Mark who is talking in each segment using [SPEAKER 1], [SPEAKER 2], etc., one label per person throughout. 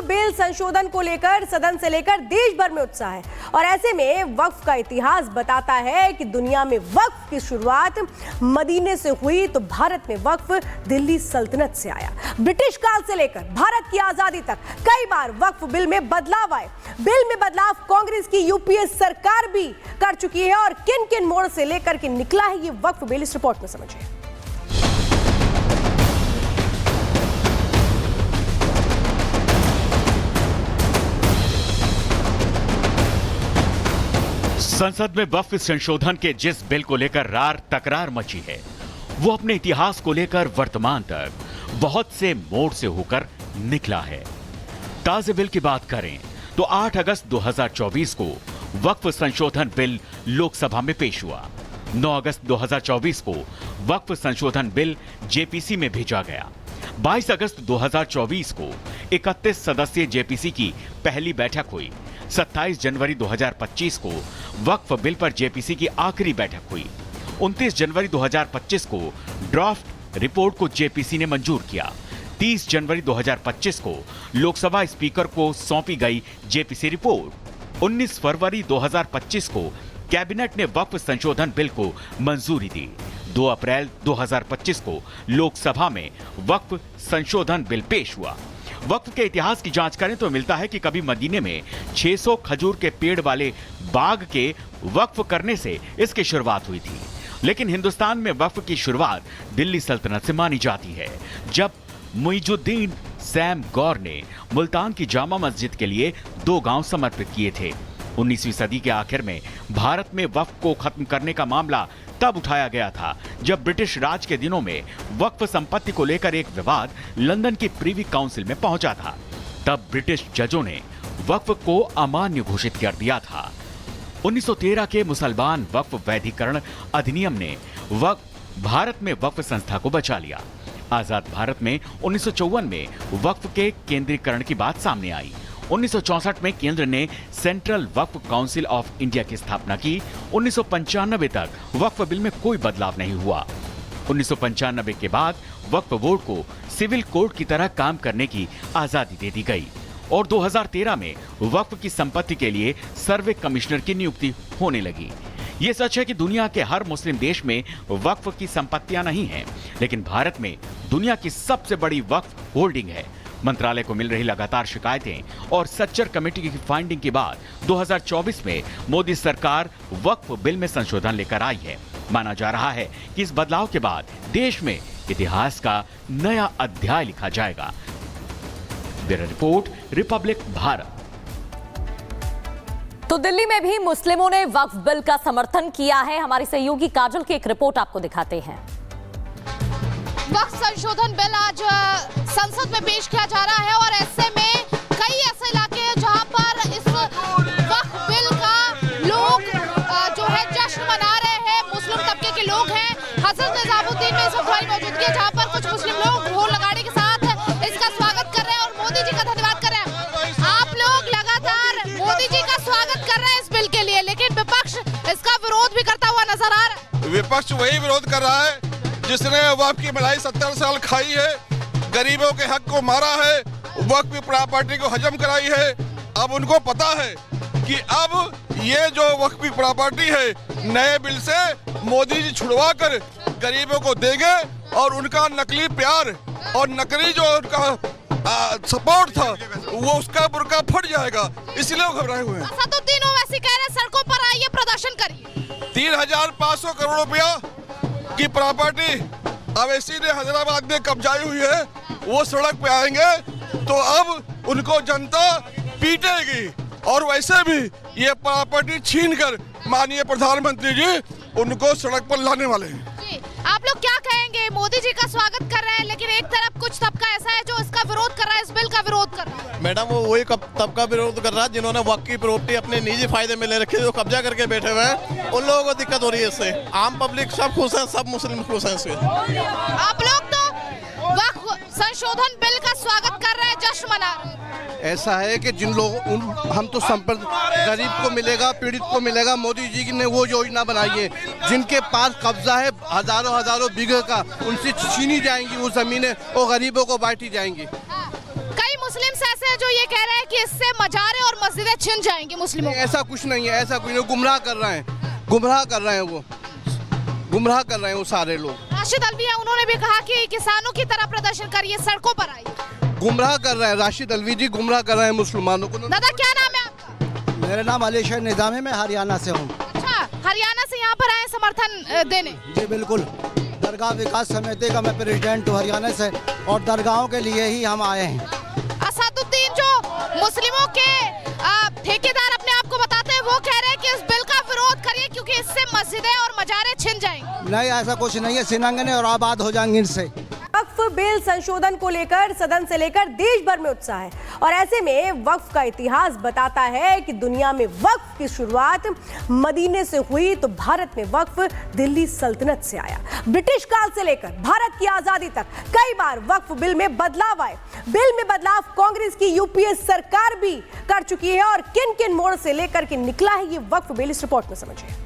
[SPEAKER 1] Bill संशोधन को लेकर सदन से लेकर देश भर में उत्साह है और ऐसे में वक्फ का इतिहास बताता है कि दुनिया में वक्फ की शुरुआत मदीने से हुई तो भारत में वक्फ दिल्ली सल्तनत से आया। ब्रिटिश काल से लेकर भारत की आजादी तक कई बार वक्फ बिल में बदलाव आए। बिल में बदलाव कांग्रेस की यूपीए सरकार भी कर चुकी है और किन किन मोड़ से लेकर के निकला है ये वक्फ बिल, इस रिपोर्ट में समझिए।
[SPEAKER 2] संसद में वक्फ संशोधन के जिस बिल को लेकर रार तकरार मची है वो अपने इतिहास को लेकर वर्तमान तक बहुत से मोड़ से होकर निकला है। ताजे बिल की बात करें तो 8 अगस्त 2024 को वक्फ संशोधन बिल लोकसभा में पेश हुआ। 9 अगस्त 2024 को वक्फ संशोधन बिल जेपीसी में भेजा गया। 22 अगस्त 2024 को 31 सदस्यीय जेपीसी की पहली बैठक हुई। 27 जनवरी 2025 को वक्फ बिल पर जेपीसी की आखिरी बैठक हुई। 29 जनवरी 2025 को ड्राफ्ट रिपोर्ट को जेपीसी ने मंजूर किया। 30 जनवरी 2025 को लोकसभा स्पीकर को सौंपी गई जेपीसी रिपोर्ट। 19 फरवरी 2025 को कैबिनेट ने वक्फ संशोधन बिल को मंजूरी दी। 2 अप्रैल 2025 को लोकसभा में वक्फ संशोधन बिल पेश हुआ। वक्फ के इतिहास की जांच करें तो मिलता है कि कभी मदीने में 600 खजूर के पेड़ वाले बाग के वक्फ करने से इसकी शुरुआत हुई थी, लेकिन हिंदुस्तान में वक्फ की शुरुआत दिल्ली सल्तनत से मानी जाती है, जब मुइजुद्दीन सैम गौर ने मुल्तान की जामा मस्जिद के लिए 2 गांव समर्पित किए थे। 19वीं सदी के आखिर में भारत में वक्फ को खत्म करने का मामला तब उठाया गया था जब ब्रिटिश राज के दिनों में वक्फ संपत्ति को लेकर एक विवाद लंदन की प्रीवी काउंसिल में पहुंचा था। तब ब्रिटिश जजों ने वक्फ को अमान्य घोषित कर दिया था। 1913 के मुसलमान वक्फ वैधीकरण अधिनियम ने भारत में वक्फ संस्था को बचा लिया। आजाद भारत में 1954 में वक्फ के केंद्रीकरण की बात सामने आई। 1964 में केंद्र ने central Waqf council of India की स्थापना की। 1995 तक वक्फ बिल में कोई बदलाव नहीं हुआ। 1995 के बाद वक्फ बोर्ड को सिविल कोर्ट की तरह काम करने की आजादी दे दी गई और 2013 में वक्फ की संपत्ति के लिए सर्वे कमिश्नर की नियुक्ति होने लगी। ये सच है कि दुनिया के हर मुस्लिम देश में वक्फ की संपत्तियां नहीं हैं, लेकिन भारत में दुनिया की सबसे बड़ी वक्फ होल्डिंग है। मंत्रालय को मिल रही लगातार शिकायतें और सच्चर कमेटी की फाइंडिंग के बाद 2024 में मोदी सरकार वक्फ बिल में संशोधन लेकर आई है। माना जा रहा है कि इस बदलाव के बाद देश में इतिहास का नया अध्याय लिखा जाएगा। Bureau report, Republic Bharat.
[SPEAKER 3] तो दिल्ली में भी मुस्लिमों ने वक्फ बिल का समर्थन किया है। हमारी सहयोगी काजल की एक रिपोर्ट आपको दिखाते हैं।
[SPEAKER 4] वक्फ संशोधन बिल आज संसद में पेश किया जा रहा है और ऐसे में कई ऐसे इलाके हैं जहां पर इस वक्फ बिल का लोग जो है जश्न मना रहे हैं। मुस्लिम तबके के लोग हैं। हजरत निजामुद्दीन में इस वक्त हमारी मौजूदगी है जहां पर कुछ मुस्लिम लोग ढोल नगाड़े के साथ इसका स्वागत कर रहे हैं और मोदी जी का धन्यवाद कर रहे हैं। आप लोग लगातार मोदी जी का स्वागत कर रहे हैं इस बिल के लिए, लेकिन विपक्ष इसका विरोध भी करता हुआ नजर आ रहा है।
[SPEAKER 5] विपक्ष वही विरोध कर रहा है जिसने वक्फ की मलाई 70 साल खाई है, गरीबों के हक को मारा है, वक्फ की प्रॉपर्टी को हजम कराई है। अब उनको पता है कि अब ये जो वक्फ की प्रॉपर्टी है नए बिल से मोदी जी छुड़वा कर गरीबों को देंगे और उनका नकली प्यार और नकली जो उनका सपोर्ट था वो उसका बुर्का फट जाएगा, इसलिए वो घबराए हुए हैं।
[SPEAKER 4] असदुद्दीन ओवैसी कह रहे हैं सड़कों पर आइए, प्रदर्शन करिए।
[SPEAKER 5] 3,500 करोड़ रुपया की प्रॉपर्टी अवैसी ने हैदराबाद में कब्जाई हुई है, वो सड़क पे आएंगे तो अब उनको जनता पीटेगी और वैसे भी ये प्रॉपर्टी छीनकर माननीय प्रधानमंत्री जी उनको सड़क पर लाने वाले हैं।
[SPEAKER 4] जी, आप लोग क्या कहेंगे? मोदी जी का स्वागत कर रहे हैं, लेकिन एक तरफ कुछ तबका ऐसा है जो इसका विरोध कर रहा है, इस बिल का विरोध कर रहा है।
[SPEAKER 6] मैडम वो वही तबका विरोध कर रहा है जिन्होंने वक्फ की प्रॉपर्टी अपने निजी फायदे में ले रखी है, जो कब्जा करके बैठे हुए हैं, उन लोगों को दिक्कत हो रही है इससे। आम पब्लिक सब खुश है, सब मुस्लिम खुश है इससे।
[SPEAKER 4] आप लोग तो वक्फ संशोधन बिल का स्वागत कर रहे हैं, जश्न मना रहे हैं।
[SPEAKER 7] ऐसा है कि जिन लोगों हम तो गरीब को मिलेगा, पीड़ित को मिलेगा। मोदी जी ने वो योजना बनाई है, जिनके पास कब्जा है हजारों बीघे का, उनसे छीनी जाएंगी वो जमीनें और गरीबों को बांटी जाएंगी।
[SPEAKER 4] कई मुस्लिम ऐसे हैं जो ये कह रहे हैं कि इससे मजारे और मस्जिदें छिन जाएंगी मुस्लिमों को।
[SPEAKER 7] ऐसा कुछ नहीं है, ऐसा कुछ नहीं, गुमराह कर रहे हैं, गुमराह कर रहे हैं वो सारे लोग।
[SPEAKER 4] राशिद अलवी है, उन्होंने भी कहा कि किसानों की तरह प्रदर्शन करिए, सड़कों पर आइए।
[SPEAKER 7] गुमराह कर रहे हैं राशिद अलवी जी, गुमराह कर रहे हैं मुसलमानों को।
[SPEAKER 4] दादा क्या नाम है आपका?
[SPEAKER 8] मेरा नाम अली शेर निजाम है, मैं हरियाणा से हूँ।
[SPEAKER 4] अच्छा, हरियाणा से यहाँ पर आए समर्थन देने?
[SPEAKER 8] जी बिल्कुल, दरगाह विकास समिति का मैं प्रेसिडेंट हूँ हरियाणा से, और दरगाहों के लिए ही हम आए हैं।
[SPEAKER 4] असदुद्दीन जो मुस्लिमों के ठेकेदार अपने आप को बताते हैं, वो कह रहे हैं कि इस बिल का विरोध करिए क्योंकि इससे मस्जिदें और मजारे छिन जाएंगे।
[SPEAKER 8] नहीं, ऐसा कुछ नहीं है, सिनंगने और आबाद हो जाएंगे इनसे।
[SPEAKER 1] वक्फ बिल संशोधन को लेकर सदन से लेकर देश भर में उत्साह है और ऐसे में वक्फ का इतिहास बताता है कि दुनिया में वक्फ की शुरुआत मदीने से हुई तो भारत में वक्फ दिल्ली सल्तनत से आया। ब्रिटिश काल से लेकर भारत की आजादी तक कई बार वक्फ बिल में बदलाव आए। बिल में बदलाव कांग्रेस की यूपीए सरकार भी कर चुकी है और किन किन मोड़ से लेकर के निकला है ये वक्फ बिल, इस रिपोर्ट में समझिए।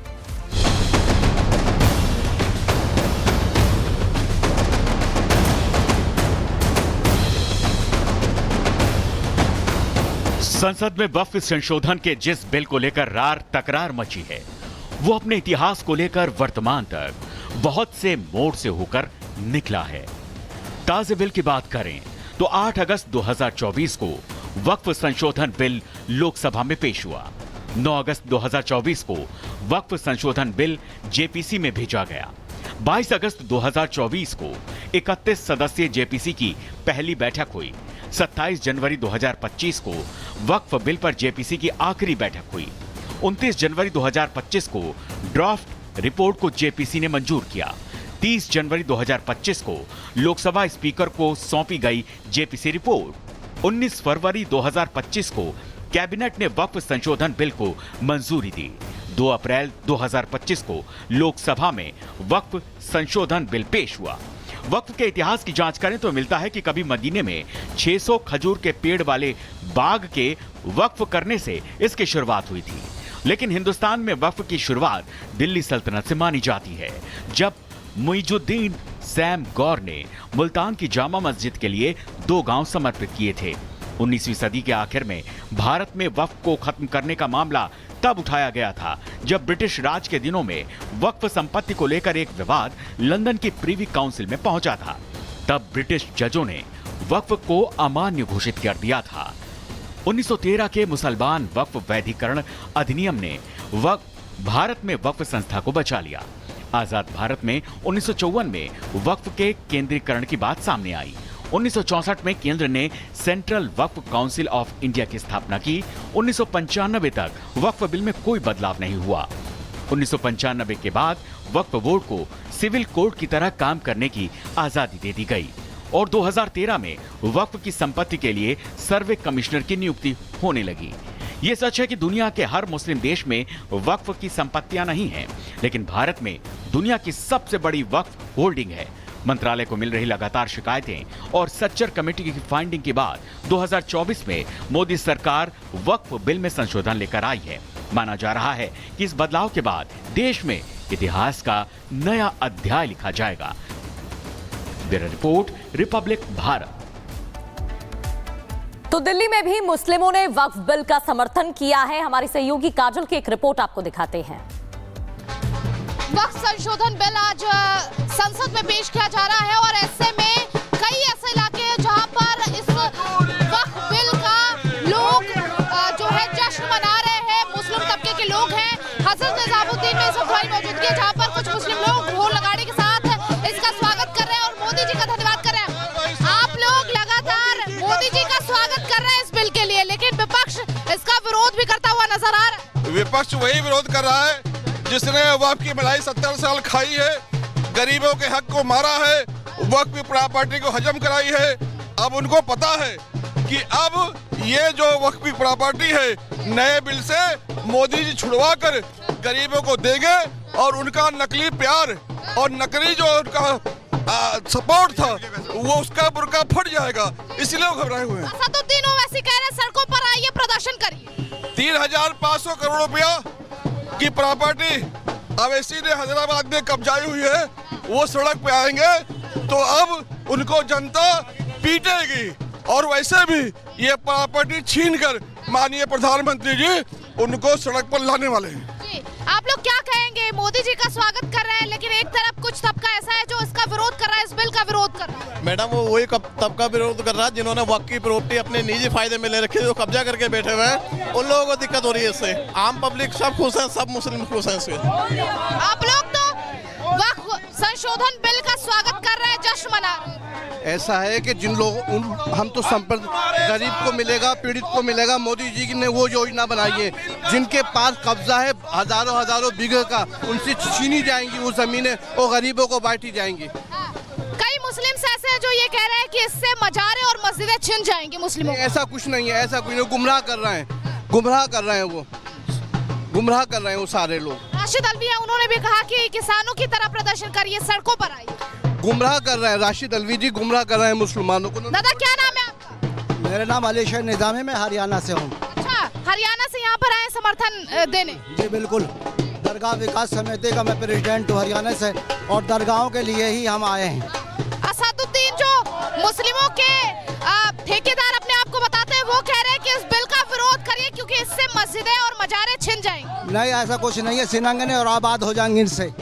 [SPEAKER 2] संसद में वक्फ संशोधन के जिस बिल को लेकर रार तकरार मची है, वो अपने इतिहास को लेकर वर्तमान तक बहुत से मोड़ से होकर निकला है। ताजे बिल की बात करें तो 8 अगस्त 2024 को वक्फ संशोधन बिल लोकसभा में पेश हुआ। 9 अगस्त 2024 को वक्फ संशोधन बिल जेपीसी में भेजा गया। 22 अगस्त 2024 को 31 सदस्यीय जेपीसी की पहली बैठक हुई। 27 जनवरी 2025 को वक्फ बिल पर जेपीसी की आखिरी बैठक हुई। 29 जनवरी 2025 को ड्राफ्ट रिपोर्ट को जेपीसी ने मंजूर किया। 30 जनवरी 2025 को लोकसभा स्पीकर को सौंपी गई जेपीसी रिपोर्ट। 19 फरवरी 2025 को कैबिनेट ने वक्फ संशोधन बिल को मंजूरी दी। 2 अप्रैल 2025 को लोकसभा में वक्फ संशोधन बिल पेश हुआ। वक्फ के इतिहास की जांच करें तो मिलता है कि कभी मदीने में 600 खजूर के पेड़ वाले बाग के वक्फ करने से इसकी शुरुआत हुई थी। लेकिन हिंदुस्तान में वक्फ की शुरुआत दिल्ली सल्तनत से मानी जाती है, जब मुइजुद्दीन सैम गौर ने मुल्तान की जामा मस्जिद के लिए 2 गांव समर्पित किए थे। 19वीं सदी के आखिर में भारत में वक्फ को खत्म करने का मामला तब उठाया गया था जब ब्रिटिश राज के दिनों में वक्फ संपत्ति को लेकर एक विवाद लंदन की प्रीवी काउंसिल में पहुंचा था। तब ब्रिटिश जजों ने वक्फ को अमान्य घोषित कर दिया था। 1913 के मुसलमान वक्फ वैधीकरण अधिनियम ने भारत में वक्फ संस्था को बचा लिया। आजाद भारत में 1954 में वक्फ के केंद्रीकरण की बात सामने आई। 1964 में केंद्र ने central Waqf council of India की स्थापना की। 1995 तक वक्फ बिल में कोई बदलाव नहीं हुआ। 1995 के बाद वक्फ बोर्ड को सिविल कोर्ट की तरह काम करने की आजादी दे दी गई और 2013 में वक्फ की संपत्ति के लिए सर्वे कमिश्नर की नियुक्ति होने लगी। ये सच है कि दुनिया के हर मुस्लिम देश में वक्फ की संपत्तियां नहीं हैं, लेकिन भारत में दुनिया की सबसे बड़ी वक्फ होल्डिंग है। मंत्रालय को मिल रही लगातार शिकायतें और सच्चर कमेटी की फाइंडिंग के बाद 2024 में मोदी सरकार वक्फ बिल में संशोधन लेकर आई है। माना जा रहा है कि इस बदलाव के बाद देश में इतिहास का नया अध्याय लिखा जाएगा। Bureau report, Republic Bharat.
[SPEAKER 3] तो दिल्ली में भी मुस्लिमों ने वक्फ बिल का समर्थन किया है। हमारी सहयोगी काजल की एक रिपोर्ट आपको दिखाते हैं।
[SPEAKER 4] वक्फ संशोधन बिल आज संसद में पेश किया जा रहा है और ऐसे में कई ऐसे इलाके हैं जहां पर इस वक्फ बिल का लोग जो है जश्न मना रहे हैं। मुस्लिम तबके के लोग हैं। हजरत निजामुद्दीन में इस वक्त हमारी मौजूदगी है जहां पर कुछ मुस्लिम लोग ढोल नगाड़े के साथ इसका स्वागत कर रहे हैं और मोदी जी का धन्यवाद कर रहे हैं। आप लोग लगातार मोदी जी का स्वागत कर रहे हैं इस बिल के लिए, लेकिन विपक्ष इसका विरोध भी करता हुआ नजर आ रहा है।
[SPEAKER 5] विपक्ष वही विरोध कर रहा है जिसने वक्फ की मलाई 70 साल खाई है, गरीबों के हक को मारा है, वक्फ की प्रॉपर्टी को हजम कराई है। अब उनको पता है कि अब ये जो वक्फ की प्रॉपर्टी है नए बिल से मोदी जी छुड़वा कर गरीबों को देंगे और उनका नकली प्यार और नकली जो उनका सपोर्ट था वो उसका बुर्का फट जाएगा, इसलिए वो घबराए हुए हैं।
[SPEAKER 4] असदुद्दीन ओवैसी कह रहे हैं सड़कों पर आइए, प्रदर्शन करिए।
[SPEAKER 5] 3,500 करोड़ रुपया की प्रॉपर्टी अवैसी ने हैदराबाद में कब्जाई हुई है, वो सड़क पे आएंगे तो अब उनको जनता पीटेगी। और वैसे भी ये प्रॉपर्टी छीनकर माननीय प्रधानमंत्री जी उनको सड़क पर लाने वाले हैं।
[SPEAKER 4] जी, आप लोग क्या कहेंगे? मोदी जी का स्वागत कर रहे हैं, लेकिन एक तरफ कुछ तबका ऐसा है जो इसका विरोध कर रहा है, इस बिल का विरोध कर रहा है।
[SPEAKER 6] मैडम वो वही तबका विरोध कर रहा है जिन्होंने वक्त की प्रॉपर्टी अपने निजी फायदे में ले रखी है, जो कब्जा करके बैठे हुए हैं, उन लोगों को दिक्कत हो रही है इससे। आम पब्लिक सब खुश है, सब मुस्लिम खुश है इससे।
[SPEAKER 4] आप लोग तो वक्फ संशोधन बिल का स्वागत कर रहे हैं, जश्न मना रहे हैं।
[SPEAKER 7] ऐसा है कि जिन लोगों हम तो गरीब को मिलेगा, पीड़ित को मिलेगा। मोदी जी ने वो योजना बनाई है, जिनके पास कब्जा है हजारों बीघे का, उनसे छीनी जाएंगी वो जमीनें और गरीबों को बांटी जाएंगी।
[SPEAKER 4] कई मुस्लिम ऐसे हैं जो ये कह रहे हैं कि इससे मजारे और मस्जिदें छिन जाएंगी मुस्लिमों को।
[SPEAKER 7] ऐसा कुछ नहीं है, ऐसा कुछ नहीं। गुमराह कर रहे हैं, गुमराह कर रहे हैं वो सारे लोग।
[SPEAKER 4] राशिद अलवी है, उन्होंने भी कहा कि किसानों की तरह प्रदर्शन करिए, सड़कों पर आइए।
[SPEAKER 7] गुमराह कर रहे हैं राशिद अलवी जी, गुमराह कर रहे हैं मुसलमानों को।
[SPEAKER 4] दादा क्या नाम है आपका?
[SPEAKER 8] मेरा नाम अली शेर निजामी, मैं हरियाणा से हूँ।
[SPEAKER 4] अच्छा, हरियाणा से यहाँ पर आए समर्थन देने?
[SPEAKER 8] जी बिल्कुल, दरगाह विकास समिति का मैं प्रेसिडेंट हूँ हरियाणा से, और दरगाहों के लिए ही हम आए हैं।
[SPEAKER 4] असदुद्दीन जो मुस्लिमों के ठेकेदार अपने आप को बताते हैं, वो कह रहे हैं कि इस बिल का विरोध करिए क्योंकि इससे मस्जिदें और मजारे छिन जाएंगे।
[SPEAKER 8] नहीं, ऐसा कुछ नहीं है, सिनंगने और आबाद हो जाएंगे इनसे।